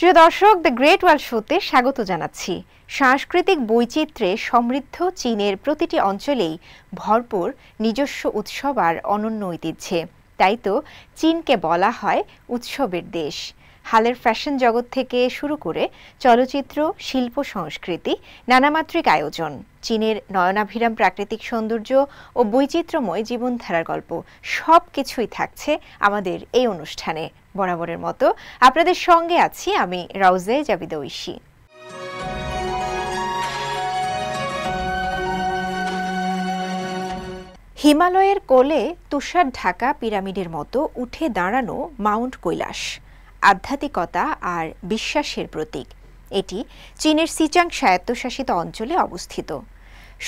প্রিয় দর্শক, the great ওয়াল শোতে স্বাগত জানাচ্ছি। সাংস্কৃতিক বৈচিত্র্যে সমৃদ্ধ চীনের প্রতিটি অঞ্চলেই ভরপুর নিজস্ব উৎসব আর অনন্য ঐতিহ্যে। তাই তো চীনকে বলা হয় উৎসবের দেশ। হালের ফ্যাশন জগৎ থেকে শুরু করে চলচ্চিত্র, শিল্প, সংস্কৃতি, নানামাত্রিক আয়োজন, চীনের নয়নাভিরাম প্রাকৃতিক সৌন্দর্য ও বৈচিত্র্যময় জীবনধারার গল্প সব কিছুই থাকছে আমাদের এই অনুষ্ঠানে। বরাবরের মতো আপনাদের সঙ্গে আছি আমি রাউজে জাবিদা ঐশী। হিমালয়ের কোলে তুষার ঢাকা পিরামিডের মতো উঠে দাঁড়ানো মাউন্ট কৈলাস আধ্যাত্মিকতা আর বিশ্বাসের প্রতীক। এটি চীনের সিচাং স্বায়ত্তশাসিত অঞ্চলে অবস্থিত।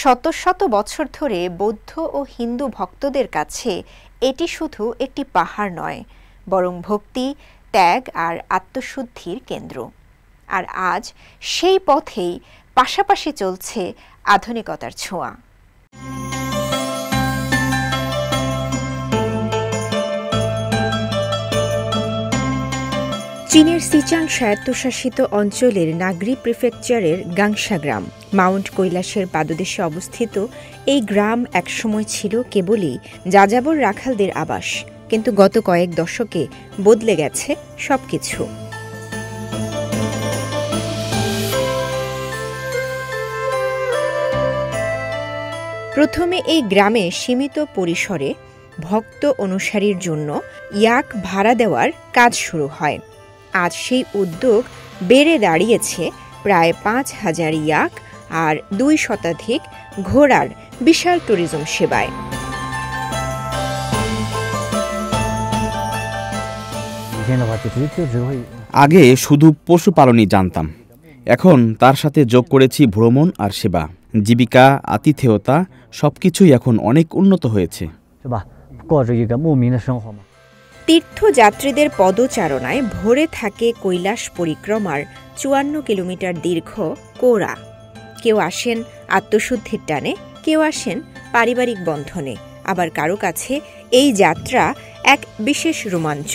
শত শত বছর ধরে বৌদ্ধ ও হিন্দু ভক্তদের কাছে এটি শুধু একটি পাহাড় নয়, বরং ভক্তি, ত্যাগ আর আত্মশুদ্ধির কেন্দ্র। আর আজ সেই পথেই পাশাপাশি চলছে আধুনিকতার ছোঁয়া। চীনের সিচাং স্বায়ত্তশাসিত অঞ্চলের নাগরি প্রিফেকচারের গাংসা গ্রাম মাউন্ট কৈলাসের পাদদেশে অবস্থিত এই গ্রাম একসময় ছিল কেবলই যাযাবর রাখালদের আবাস, কিন্তু গত কয়েক দশকে বদলে গেছে সবকিছু। প্রথমে এই গ্রামে সীমিত পরিসরে ভক্ত অনুসারীর জন্য ইয়াক ভাড়া দেওয়ার কাজ শুরু হয়। আজ সেই উদ্যোগ বেড়ে দাঁড়িয়েছে প্রায় ৫,০০০ ইয়াক আর ২ শতাধিক ঘোড়ার বিশাল ট্যুরিজম সেবায়। আগে শুধু পশুপালনই জানতাম, এখন তার সাথে যোগ করেছি ভ্রমণ আর সেবা, জীবিকা, আতিথেয়তা, সবকিছুই এখন অনেক উন্নত হয়েছে। তীর্থযাত্রীদের পদচারণায় ভরে থাকে কৈলাস পরিক্রমার ৫৪ কিলোমিটার দীর্ঘ কোরা। কেউ আসেন আত্মশুদ্ধির টানে, কেউ আসেন পারিবারিক বন্ধনে, আবার কারো কাছে এই যাত্রা এক বিশেষ রোমাঞ্চ।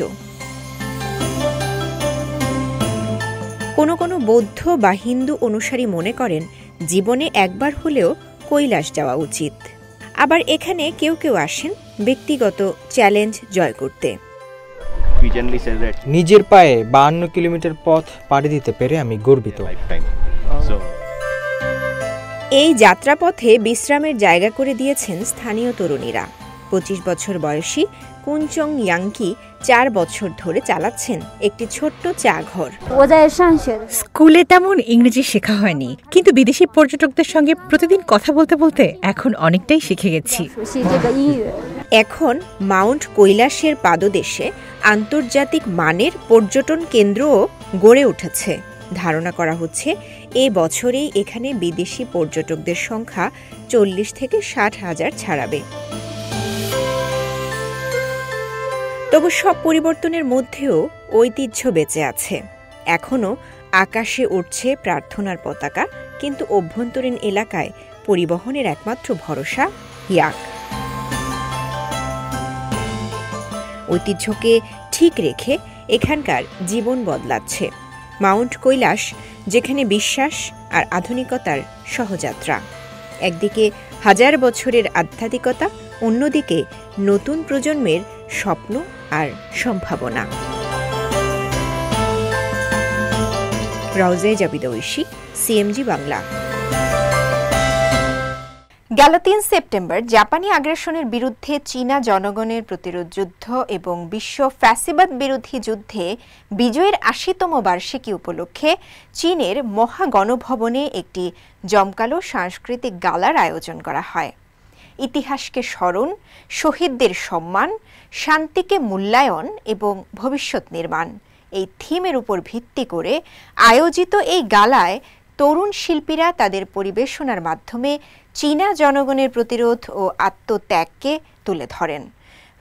কোনো কোনো বৌদ্ধ বা হিন্দু অনুসারী মনে করেন জীবনে একবার হলেও কৈলাস যাওয়া উচিত। আবার এখানে কেউ কেউ আসেন ব্যক্তিগত চ্যালেঞ্জ জয় করতে। নিজের পায়ে ৫২ কিলোমিটার পথ পাড়ি দিতে পেরে আমি গর্বিত। এই যাত্রাপথে বিশ্রামের জায়গা করে দিয়েছেন স্থানীয় তরুণীরা। ২৫ বছর বয়সী কুনচং ইয়াংকি ৪ বছর ধরে চালাচ্ছেন একটি ছোট্ট চা ঘর। স্কুলে তেমন ইংরেজি শেখা হয়নি, কিন্তু বিদেশি পর্যটকদের সঙ্গে প্রতিদিন কথা বলতে বলতে এখন অনেকটাই শিখে গেছি। এখন মাউন্ট কৈলাসের পাদদেশে আন্তর্জাতিক মানের পর্যটন কেন্দ্রও গড়ে উঠেছে। ধারণা করা হচ্ছে এ বছরেই এখানে বিদেশি পর্যটকদের সংখ্যা ৪০ থেকে ৬০,০০০ ছাড়াবে। তবু সব পরিবর্তনের মধ্যেও ঐতিহ্য বেঁচে আছে। এখনও আকাশে উঠছে প্রার্থনার পতাকা, কিন্তু অভ্যন্তরীণ এলাকায় পরিবহনের একমাত্র ভরসা ইয়াক। ঐতিহ্যকে ঠিক রেখে এখানকার জীবন বদলাচ্ছে মাউন্ট কৈলাস, যেখানে বিশ্বাস আর আধুনিকতার সহযাত্রা। একদিকে ১০০০ বছরের আধ্যাত্মিকতা, অন্যদিকে নতুন প্রজন্মের স্বপ্ন আর সম্ভাবনা। রাউজে জাবিদা ঐশী, সিএমজি বাংলা। গেল ৩ সেপ্টেম্বর জাপানি আগ্রাসনের বিরুদ্ধে চীনা জনগণের প্রতিরোধ যুদ্ধ এবং বিশ্ব ফ্যাসিবাদ বিরোধী যুদ্ধে বিজয়ের ৮০তম বার্ষিকী উপলক্ষে চীনের মহাগণভবনে একটি জমকালো সাংস্কৃতিক গালার আয়োজন করা হয়। ইতিহাসকে স্মরণ, শহীদদের সম্মান, শান্তিকে মূল্যায়ন এবং ভবিষ্যৎ নির্মাণ, এই থিমের উপর ভিত্তি করে আয়োজিত এই গালায় তরুণ শিল্পীরা তাদের পরিবেশনার মাধ্যমে চীনা জনগণের প্রতিরোধ ও আত্মত্যাগকে তুলে ধরেন।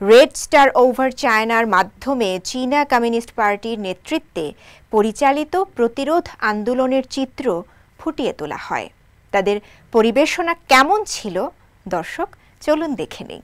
রেড স্টার ওভার চায়নার মাধ্যমে চীনা কমিউনিস্ট পার্টির নেতৃত্বে পরিচালিত প্রতিরোধ আন্দোলনের চিত্র ফুটিয়ে তোলা হয়। তাদের পরিবেশনা কেমন ছিল দর্শক, চলুন দেখে নিই।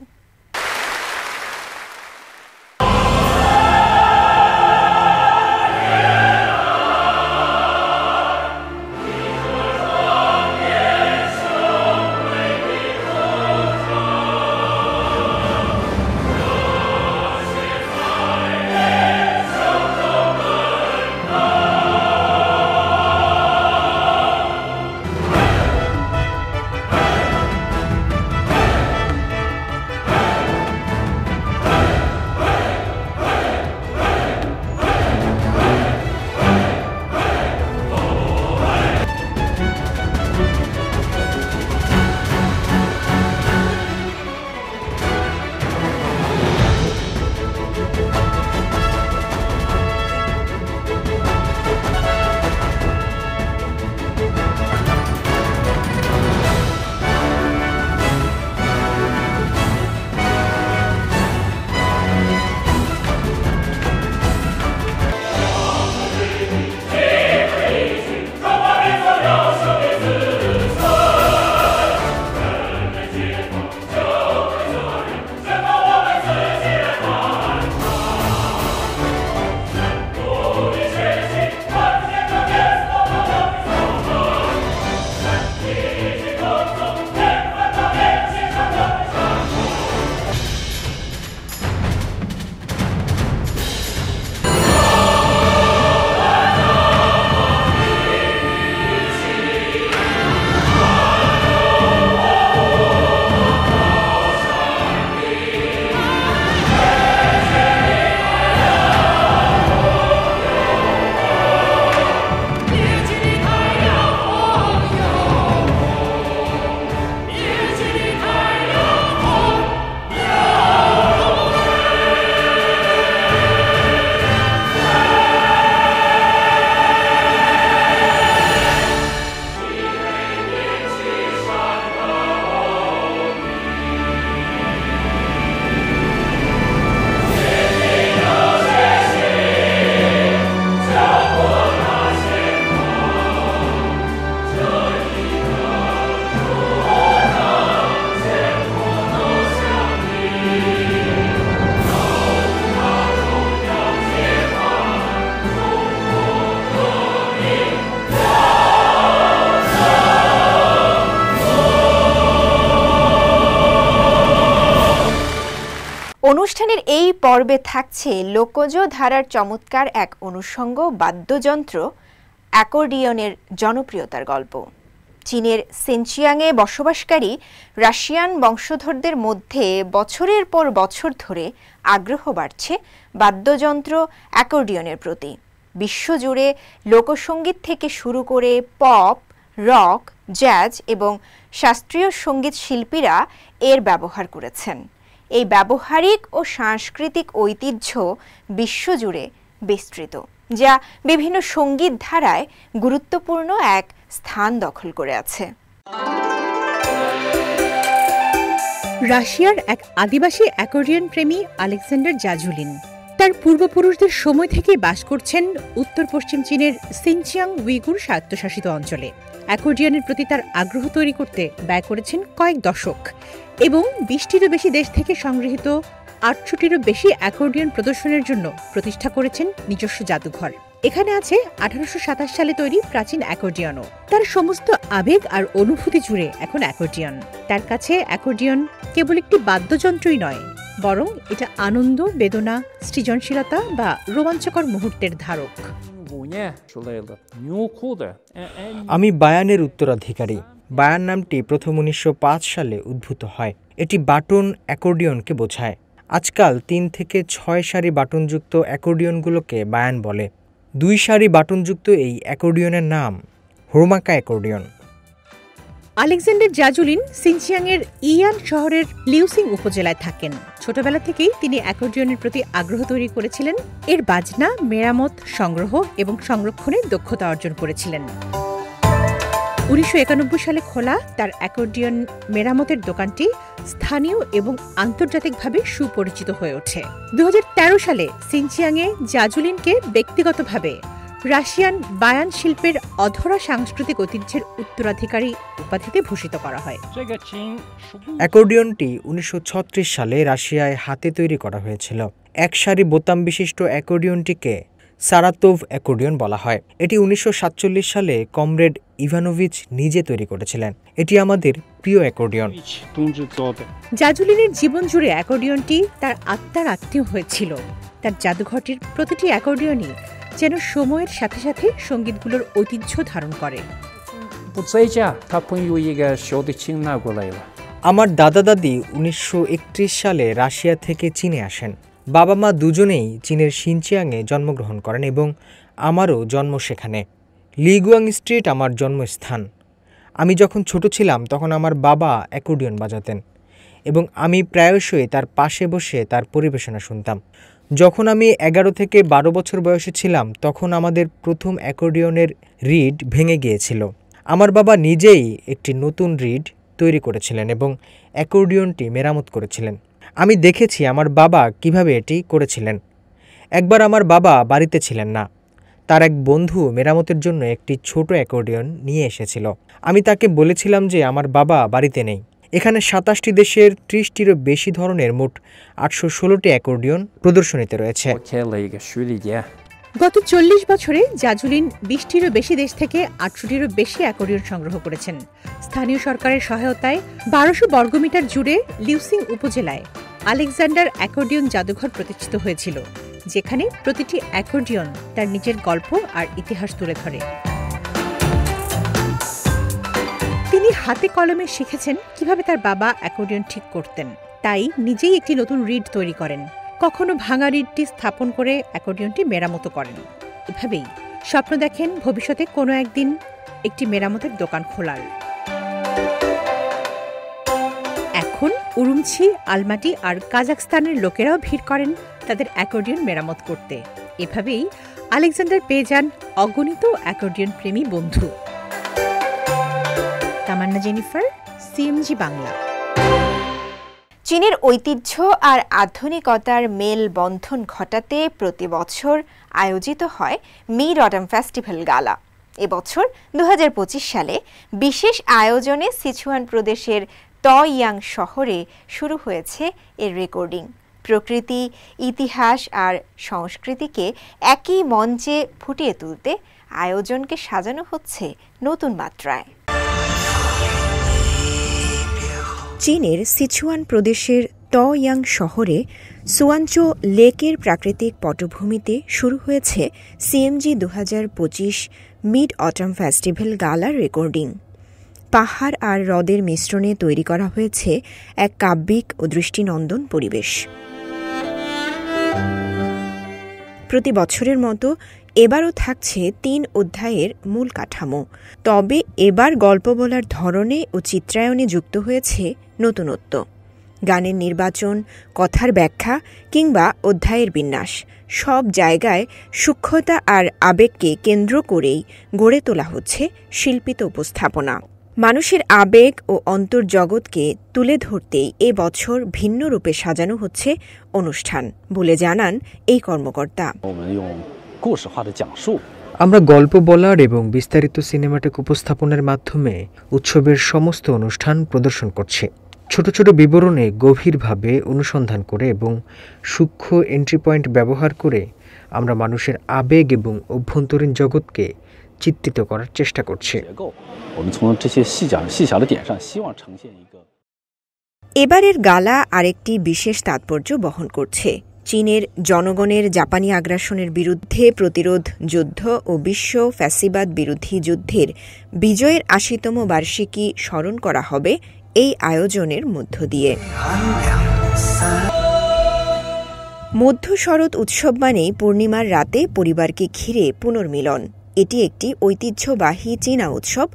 অনুষ্ঠানের এই পর্বে থাকছে লোকজ ধারার চমৎকার এক অনুষঙ্গ বাদ্যযন্ত্র অ্যাকর্ডিয়নের জনপ্রিয়তার গল্প। চীনের সিনচিয়াংয়ে বসবাসকারী রাশিয়ান বংশধরদের মধ্যে বছরের পর বছর ধরে আগ্রহ বাড়ছে বাদ্যযন্ত্র অ্যাকর্ডিয়নের প্রতি। বিশ্বজুড়ে লোকসঙ্গীত থেকে শুরু করে পপ, রক, জ্যাজ এবং শাস্ত্রীয় সঙ্গীত শিল্পীরা এর ব্যবহার করেছেন। এই ব্যবহারিক ও সাংস্কৃতিক ঐতিহ্য বিশ্বজুড়ে বিস্তৃত, যা বিভিন্ন সঙ্গীত ধারায় গুরুত্বপূর্ণ এক স্থান দখল করে আছে। রাশিয়ার এক আদিবাসী অ্যাকর্ডিয়ন প্রেমী আলেকজান্ডার জাজুলিন তার পূর্বপুরুষদের সময় থেকেই বাস করছেন উত্তর পশ্চিম চীনের সিনচিয়াং উইগুর স্বায়ত্তশাসিত অঞ্চলে। অ্যাকর্ডিয়নের প্রতি তার আগ্রহ তৈরি করতে ব্যয় করেছেন কয়েক দশক এবং 20টিরও বেশি দেশ থেকে সংগৃহীত 800টিরও বেশি অ্যাকর্ডিয়ন প্রদর্শনের জন্য প্রতিষ্ঠা করেছেন নিজস্ব জাদুঘর। এখানে আছে 1827 সালে তৈরি প্রাচীন অ্যাকর্ডিয়নও। তার সমস্ত আবেগ আর অনুভূতি জুড়ে এখন অ্যাকর্ডিয়ন। তার কাছে অ্যাকর্ডিয়ন কেবল একটি বাদ্যযন্ত্রই নয়, বরং এটা আনন্দ, বেদনা, সৃজনশীলতা বা রোমাঞ্চকর মুহূর্তের ধারক। আমি বায়ানের উত্তরাধিকারী। বায়ান নামটি প্রথম 1905 সালে উদ্ভূত হয়। এটি বাটন অ্যাকর্ডিয়নকে বোঝায়। আজকাল 3 থেকে 6 সারি বাটনযুক্ত অ্যাকর্ডিয়নগুলোকে বায়ান বলে। 2 সারি বাটনযুক্ত এই অ্যাকর্ডিয়নের নাম হোরমাকা অ্যাকর্ডিয়ন। আলেকজান্ডার জাজুলিন সিনচিয়াংয়ের ইয়ান শহরের লিউসিং উপজেলায় থাকেন। ছোটবেলা থেকেই তিনি অ্যাকর্ডিয়নের প্রতি আগ্রহ তৈরি করেছিলেন। এর বাজনা, মেরামত, সংগ্রহ এবং সংরক্ষণে দক্ষতা অর্জন করেছিলেন। 1991 সালে খোলা তার অ্যাকর্ডিয়ন মেরামতের দোকানটি স্থানীয় এবং আন্তর্জাতিকভাবে সুপরিচিত হয়ে ওঠে। 2013 সালে সিনচিয়াংয়ে জাজুলিনকে ব্যক্তিগতভাবে রাশিয়ান বায়ান শিল্পের অধরা সাংস্কৃতিক ঐতিহ্যের উত্তরাধিকারী উপাধিতে ভূষিত করা হয়। অ্যাকর্ডিয়নটি 1936 সালে রাশিয়ায় হাতে তৈরি করা হয়েছিল। এক সারি বোতাম বিশিষ্ট অ্যাকর্ডিয়নটিকে সারাতোভ অ্যাকর্ডিয়ন বলা হয়। এটি 1947 সালে কমরেড ইভানোভিচ নিজে তৈরি করেছিলেন। এটি আমাদের প্রিয় অ্যাকর্ডিয়ন। জাজুলিনের জীবন জুড়ে অ্যাকর্ডিয়নটি তার আত্মার আত্মীয় হয়েছিল। তার জাদুঘরটির প্রতিটি অ্যাকর্ডিয়নই যেন সময়ের সাথে সাথে সঙ্গীতগুলোর ঐতিহ্য ধারণ করে। আমার দাদা দাদি 1931 সালে রাশিয়া থেকে চীনে আসেন। বাবা মা দুজনেই চীনের সিনচিয়াংয়ে জন্মগ্রহণ করেন এবং আমারও জন্ম সেখানে। লিগুয়াং স্ট্রিট আমার জন্মস্থান। আমি যখন ছোট ছিলাম তখন আমার বাবা অ্যাকর্ডিয়ন বাজাতেন এবং আমি প্রায়শই তার পাশে বসে তার পরিবেশনা শুনতাম। যখন আমি 11 থেকে 12 বছর বয়সে ছিলাম তখন আমাদের প্রথম অ্যাকর্ডিয়নের রিড ভেঙে গিয়েছিল। আমার বাবা নিজেই একটি নতুন রিড তৈরি করেছিলেন এবং অ্যাকর্ডিয়নটি মেরামত করেছিলেন। আমি দেখেছি আমার বাবা কিভাবে এটি করেছিলেন। একবার আমার বাবা বাড়িতে ছিলেন না। তার এক বন্ধু মেরামতের জন্য একটি ছোট অ্যাকর্ডিয়ন নিয়ে এসেছিল। আমি তাকে বলেছিলাম যে আমার বাবা বাড়িতে নেই। এখানে 27টি দেশের 30টিরও বেশি ধরনের মোট 816টি অ্যাকর্ডিয়ন প্রদর্শনীতে রয়েছে। গত 40 বছরে জাজুলিন 20টিরও বেশি দেশ থেকে 800টিরও বেশি অ্যাকর্ডিয়ন সংগ্রহ করেছেন। স্থানীয় সরকারের সহায়তায় 1200 বর্গমিটার জুড়ে লিউসিং উপজেলায় আলেকজান্ডার অ্যাকর্ডিয়ন জাদুঘর প্রতিষ্ঠিত হয়েছিল, যেখানে প্রতিটি অ্যাকর্ডিয়ন তার নিজের গল্প আর ইতিহাস তুলে ধরে। তিনি হাতে কলমে শিখেছেন কিভাবে তার বাবা অ্যাকর্ডিয়ন ঠিক করতেন, তাই নিজেই একটি নতুন রিড তৈরি করেন। কখনো ভাঙা রিডটি স্থাপন করে অ্যাকর্ডিয়নটি মেরামত করেন। এভাবেই স্বপ্ন দেখেন ভবিষ্যতে কোনো একদিন একটি মেরামতের দোকান খোলার। এখন উরুমছি, আলমাটি আর কাজাখস্তানের লোকেরাও ভিড় করেন তাদের অ্যাকর্ডিয়ন মেরামত করতে। এভাবেই আলেকজান্ডার পেয়ে যান অগণিত অ্যাকর্ডিয়ন প্রেমী বন্ধু। তামান্না জেনিফার, সিএমজি বাংলা। চীনের ঐতিহ্য আর আধুনিকতার মেল বন্ধন ঘটাতে প্রতি বছর আয়োজিত হয় মিড অটাম ফেস্টিভ্যাল গালা। এবছর 2025 সালে বিশেষ আয়োজনে সিচুয়ান প্রদেশের তয়াং শহরে শুরু হয়েছে এর রেকর্ডিং। প্রকৃতি, ইতিহাস আর সংস্কৃতিকে একই মঞ্চে ফুটিয়ে তুলতে আয়োজনকে সাজানো হচ্ছে নতুন মাত্রায়। চীনের সিচুয়ান প্রদেশের টয়াং শহরে সুয়ানচো লেকের প্রাকৃতিক পটভূমিতে শুরু হয়েছে সিএমজি 2025 মিড অটম ফেস্টিভ্যাল গালার রেকর্ডিং। পাহাড় আর হ্রদের মিশ্রণে তৈরি করা হয়েছে এক কাব্যিক ও দৃষ্টিনন্দন পরিবেশ। প্রতি বছরের মতো এবারও থাকছে 3 অধ্যায়ের মূল কাঠামো, তবে এবার গল্প বলার ধরনে ও চিত্রায়নে যুক্ত হয়েছে নতুনত্ব। গানের নির্বাচন, কথার ব্যাখ্যা কিংবা অধ্যায়ের বিন্যাস সব জায়গায় সূক্ষ্মতা আর আবেগকে কেন্দ্র করেই গড়ে তোলা হচ্ছে শিল্পিত উপস্থাপনা। মানুষের আবেগ ও অন্তর্জগৎকে তুলে ধরতেই এ বছর ভিন্ন রূপে সাজানো হচ্ছে অনুষ্ঠান বলে জানান এই কর্মকর্তা। আমরা গল্প বলার এবং বিস্তারিত সিনেমাটিক উপস্থাপনের মাধ্যমে উৎসবের সমস্ত অনুষ্ঠান প্রদর্শন করছি। ছোট ছোট বিবরণে গভীরভাবে অনুসন্ধান করে এবং সূক্ষ্ম এন্ট্রি পয়েন্ট ব্যবহার করে আমরা মানুষের আবেগ এবং অভ্যন্তরীণ জগৎকে চিত্রিত করার চেষ্টা করছি। এবারের গালা আরেকটি বিশেষ তাৎপর্য বহন করছে। চীনের জনগণের জাপানি আগ্রাসনের বিরুদ্ধে প্রতিরোধ যুদ্ধ ও বিশ্ব ফ্যাসিবাদ বিরোধী যুদ্ধের বিজয়ের ৮০তম বার্ষিকী স্মরণ করা হবে এই আয়োজনের মধ্য দিয়ে। মধ্য শরৎ উৎসব মানেই পূর্ণিমার রাতে পরিবারকে ঘিরে পুনর্মিলন। এটি একটি ঐতিহ্যবাহী চীনা উৎসব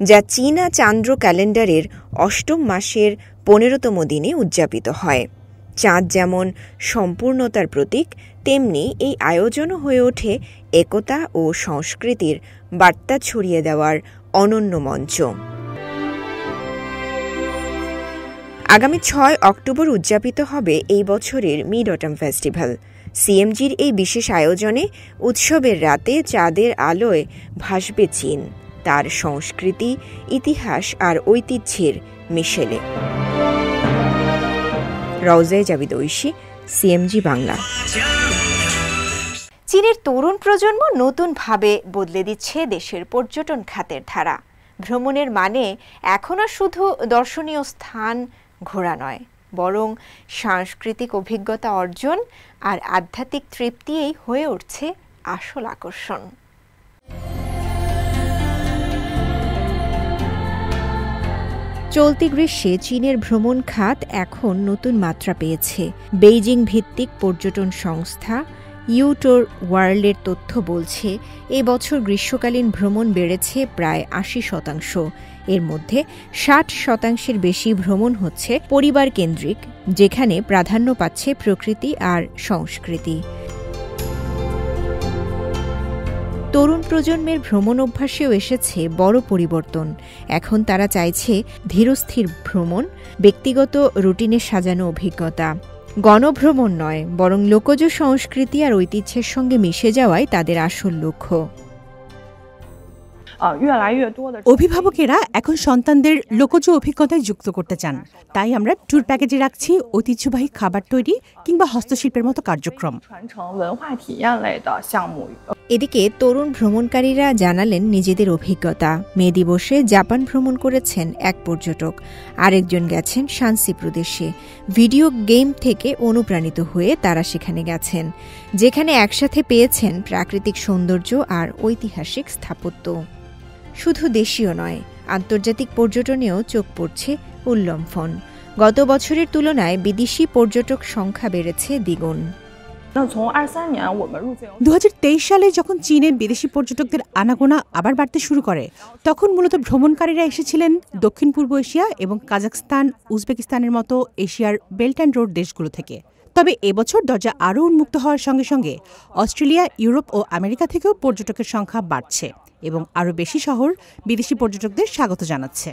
যা চীনা চান্দ্র ক্যালেন্ডারের ৮ম মাসের ১৫তম দিনে উদযাপিত হয়। চাঁদ যেমন সম্পূর্ণতার প্রতীক, তেমনি এই আয়োজনও হয়ে ওঠে একতা ও সংস্কৃতির বার্তা ছড়িয়ে দেওয়ার অনন্য মঞ্চ। আগামী ৬ অক্টোবর উদযাপিত হবে এই বছরের মিড অটম ফেস্টিভ্যাল। সিএমজির এই বিশেষ আয়োজনে উৎসবের রাতে চাঁদের আলোয় ভাসবে চীন, তার সংস্কৃতি, ইতিহাস আর ঐতিহ্যের মিশেলে। রওজা জাবিদ ঐশী, সিএমজি বাংলা। চীনের তরুণ প্রজন্ম নতুনভাবে বদলে দিচ্ছে দেশের পর্যটন খাতের ধারা। ভ্রমণের মানে এখন আর শুধু দর্শনীয় স্থান ঘোরা নয়, বরং সাংস্কৃতিক অভিজ্ঞতা অর্জন আর আধ্যাত্মিক তৃপ্তিই হয়ে উঠছে আসল আকর্ষণ। চলতি গ্রীষ্মে চীনের ভ্রমণ খাত এখন নতুন মাত্রা পেয়েছে। বেইজিং ভিত্তিক পর্যটন সংস্থা ইউটোর ওয়ার্ল্ডের তথ্য বলছে এই বছর গ্রীষ্মকালীন ভ্রমণ বেড়েছে প্রায় ৮০%। এর মধ্যে ৬০% বেশি ভ্রমণ হচ্ছে পরিবার কেন্দ্রিক, যেখানে প্রাধান্য পাচ্ছে প্রকৃতি আর সংস্কৃতি। তরুণ প্রজন্মের ভ্রমণ অভ্যাসেও এসেছে বড় পরিবর্তন। এখন তারা চাইছে ধীরস্থির ভ্রমণ, ব্যক্তিগত রুটিনে সাজানো অভিজ্ঞতা। গণভ্রমণ নয়, বরং লোকজ সংস্কৃতি আর ঐতিহ্যের সঙ্গে মিশে যাওয়াই তাদের আসল লক্ষ্য। অভিভাবকেরা এখন সন্তানদের লোকজ অভিজ্ঞতায় যুক্ত করতে চান, তাই আমরা ট্যুর প্যাকেজে রাখছি ঐতিহ্যবাহী খাবার তৈরি কিংবা হস্তশিল্পের মতো কার্যক্রম। এদিকে তরুণ ভ্রমণকারীরা জানালেন নিজেদের অভিজ্ঞতা। মে দিবসে জাপান ভ্রমণ করেছেন এক পর্যটক, আরেকজন গেছেন শানসি প্রদেশে। ভিডিও গেম থেকে অনুপ্রাণিত হয়ে তারা সেখানে গেছেন, যেখানে একসাথে পেয়েছেন প্রাকৃতিক সৌন্দর্য আর ঐতিহাসিক স্থাপত্য। শুধু দেশীয় নয়, আন্তর্জাতিক পর্যটনেও চোখ পড়ছে উল্লম্ফন। গত বছরের তুলনায় বিদেশি পর্যটক সংখ্যা বেড়েছে দ্বিগুণ। 2023 সালে যখন চীনে বিদেশি পর্যটকদের আনাগোনা আবার বাড়তে শুরু করে, তখন মূলত ভ্রমণকারীরা এসেছিলেন দক্ষিণ পূর্ব এশিয়া এবং কাজাখস্তান, উজবেকিস্তানের মতো এশিয়ার বেল্ট অ্যান্ড রোড দেশগুলো থেকে। তবে এবছর দরজা আরও উন্মুক্ত হওয়ার সঙ্গে সঙ্গে অস্ট্রেলিয়া, ইউরোপ ও আমেরিকা থেকেও পর্যটকের সংখ্যা বাড়ছে এবং আরও বেশি শহর বিদেশি পর্যটকদের স্বাগত জানাচ্ছে।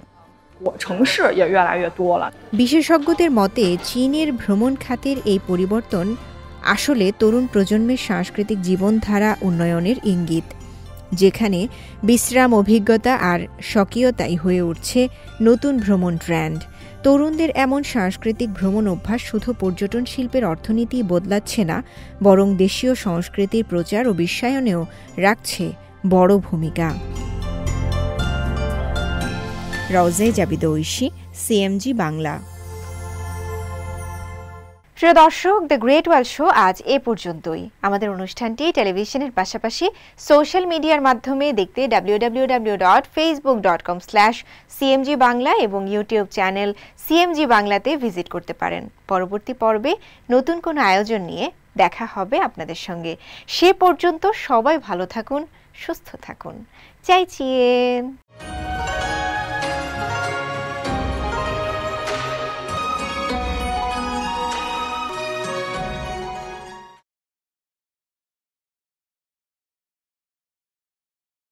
বিশেষজ্ঞদের মতে চীনের ভ্রমণ খাতের এই পরিবর্তন আসলে তরুণ প্রজন্মের সাংস্কৃতিক জীবনধারা উন্নয়নের ইঙ্গিত, যেখানে বিশ্রাম, অভিজ্ঞতা আর স্বকীয়তাই হয়ে উঠছে নতুন ভ্রমণ ট্রেন্ড। তরুণদের এমন সাংস্কৃতিক ভ্রমণ অভ্যাস শুধু পর্যটন শিল্পের অর্থনীতি বদলাচ্ছে না, বরং দেশীয় সংস্কৃতির প্রচার ও বিশ্বায়নেও রাখছে বড় ভূমিকা। রওজা জাবিদ ঐশী, সিএমজি বাংলা। প্রিয় দর্শক, দ্য গ্রেট ওয়াল শো আজ এ পর্যন্তই। আমাদের অনুষ্ঠানটি টেলিভিশনের পাশাপাশি সোশ্যাল মিডিয়ার মাধ্যমে দেখতে www.facebook.com/cmg বাংলা এবং ইউটিউব চ্যানেল সিএমজি বাংলাতে ভিজিট করতে পারেন। পরবর্তী পর্বে নতুন কোনো আয়োজন নিয়ে দেখা হবে আপনাদের সঙ্গে। সে পর্যন্ত সবাই ভালো থাকুন, সুস্থ থাকুন। চাইচিয়েন।